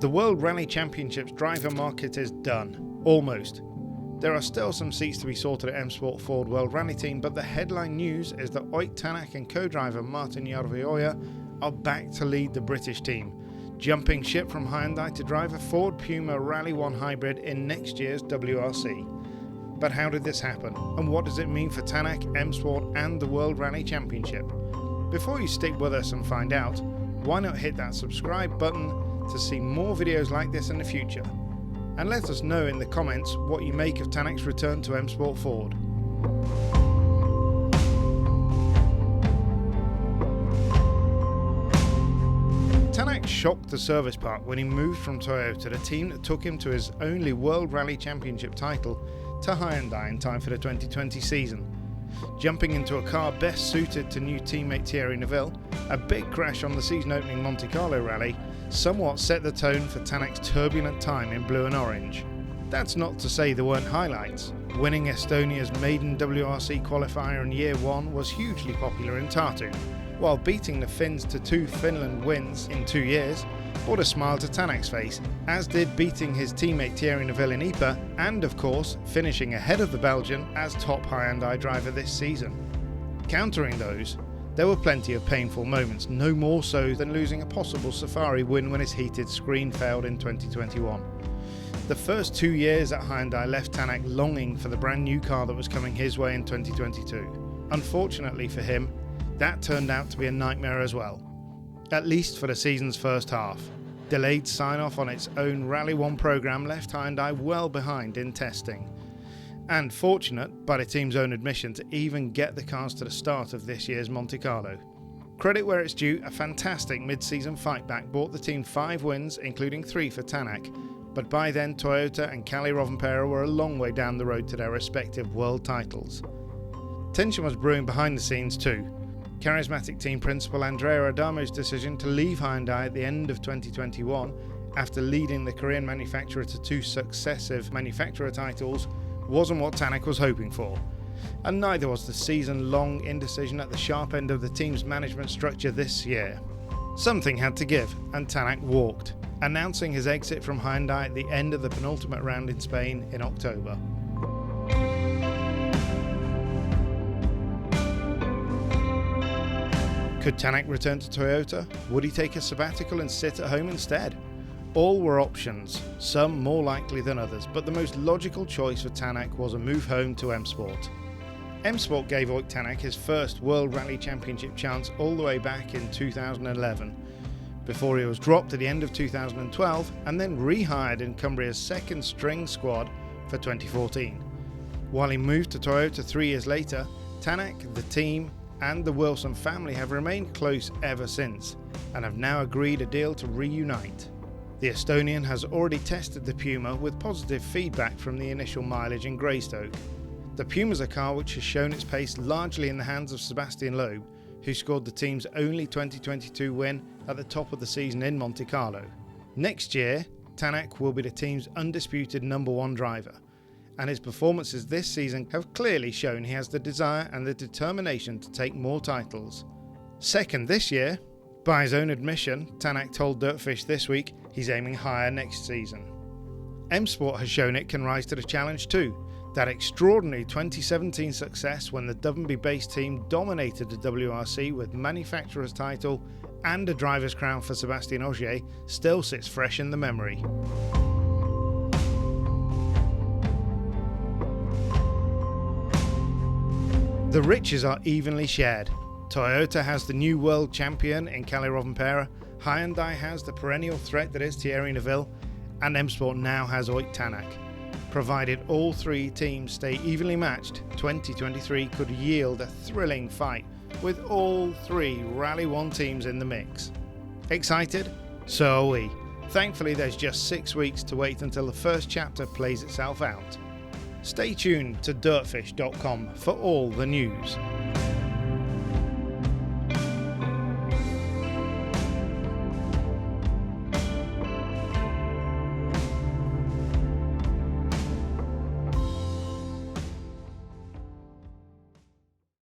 The World Rally Championships driver market is done. Almost. There are still some seats to be sorted at M Sport Ford World Rally Team, but the headline news is that Ott Tänak and co-driver Martin Järveoja are back to lead the British team, jumping ship from Hyundai to drive a Ford Puma Rally 1 hybrid in next year's WRC. But how did this happen, and what does it mean for Tänak, M Sport and the World Rally Championship? Before you stick with us and find out, why not hit that subscribe button to see more videos like this in the future? And let us know in the comments what you make of Tänak's return to M Sport Ford. Tänak shocked the service park when he moved from Toyota, the team that took him to his only World Rally Championship title, to Hyundai in time for the 2020 season. Jumping into a car best suited to new teammate Thierry Neuville, a big crash on the season-opening Monte Carlo rally somewhat set the tone for Tänak's turbulent time in blue and orange. That's not to say there weren't highlights. Winning Estonia's maiden WRC qualifier in year one was hugely popular in Tartu, while beating the Finns to 2 Finland wins in 2 years brought a smile to Tänak's face, as did beating his teammate Thierry Neuville in Ypres, and of course finishing ahead of the Belgian as top Hyundai driver this season. Countering those, there were plenty of painful moments, no more so than losing a possible Safari win when his heated screen failed in 2021. The first 2 years at Hyundai left Tänak longing for the brand new car that was coming his way in 2022. Unfortunately for him, that turned out to be a nightmare as well, at least for the season's first half. Delayed sign-off on its own Rally 1 programme left Hyundai well behind in testing, and fortunate, by the team's own admission, to even get the cars to the start of this year's Monte Carlo. Credit where it's due, a fantastic mid-season fightback brought the team 5 wins, including 3 for Tänak, but by then Toyota and Kalle Rovanperä were a long way down the road to their respective world titles. Tension was brewing behind the scenes too. Charismatic team principal Andrea Adamo's decision to leave Hyundai at the end of 2021 after leading the Korean manufacturer to 2 successive manufacturer titles wasn't what Tänak was hoping for, and neither was the season-long indecision at the sharp end of the team's management structure this year. Something had to give, and Tänak walked, announcing his exit from Hyundai at the end of the penultimate round in Spain in October. Could Tänak return to Toyota? Would he take a sabbatical and sit at home instead? All were options, some more likely than others, but the most logical choice for Tänak was a move home to M Sport. M Sport gave Ott Tänak his first World Rally Championship chance all the way back in 2011, before he was dropped at the end of 2012 and then rehired in Cumbria's second string squad for 2014. While he moved to Toyota 3 years later, Tänak, the team, and the Wilson family have remained close ever since, and have now agreed a deal to reunite. The Estonian has already tested the Puma with positive feedback from the initial mileage in Greystoke. The Puma's a car which has shown its pace largely in the hands of Sebastian Loeb, who scored the team's only 2022 win at the top of the season in Monte Carlo. Next year, Tänak will be the team's undisputed number 1 driver, and his performances this season have clearly shown he has the desire and the determination to take more titles. Second this year, by his own admission, Tänak told Dirtfish this week he's aiming higher next season. M Sport has shown it can rise to the challenge too. That extraordinary 2017 success when the Dublin-based team dominated the WRC with manufacturer's title and a driver's crown for Sébastien Ogier still sits fresh in the memory. The riches are evenly shared. Toyota has the new world champion in Kalle Rovanperä, Hyundai has the perennial threat that is Thierry Neuville, and M Sport now has Ott Tänak. Provided all 3 teams stay evenly matched, 2023 could yield a thrilling fight with all 3 Rally 1 teams in the mix. Excited? So are we. Thankfully there's just 6 weeks to wait until the first chapter plays itself out. Stay tuned to dirtfish.com for all the news.